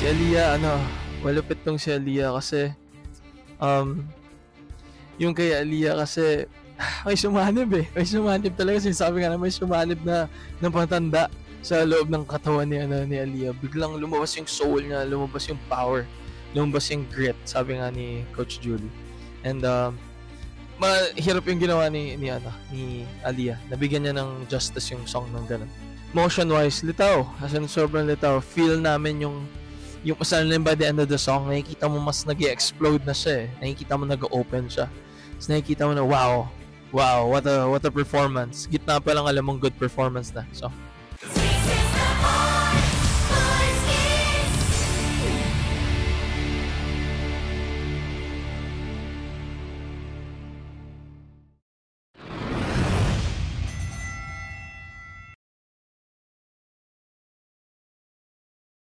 Si Aaliyah, malupit tong si Aaliyah kasi, um, yung kay Aaliyah kasi, may sumanib eh. May sumanib talaga. Sinasabi nga na may sumanib na ng patanda sa loob ng katawan ni Aaliyah. Biglang lumabas yung soul niya, lumabas yung power, lumabas yung grit, sabi nga ni Coach Julie. And, mahirap yung ginawa ni Aaliyah. Nabigyan niya ng justice yung song ng ganun. Motion-wise, litaw. As in, sobrang litaw. Feel namin yung pasalan by the end of the song, nakikita mo mas nag-explode na siya eh. Nakikita mo nag-open siya. Tapos nakikita mo na, wow, what a performance. Gitna pa lang alam mong good performance na. So,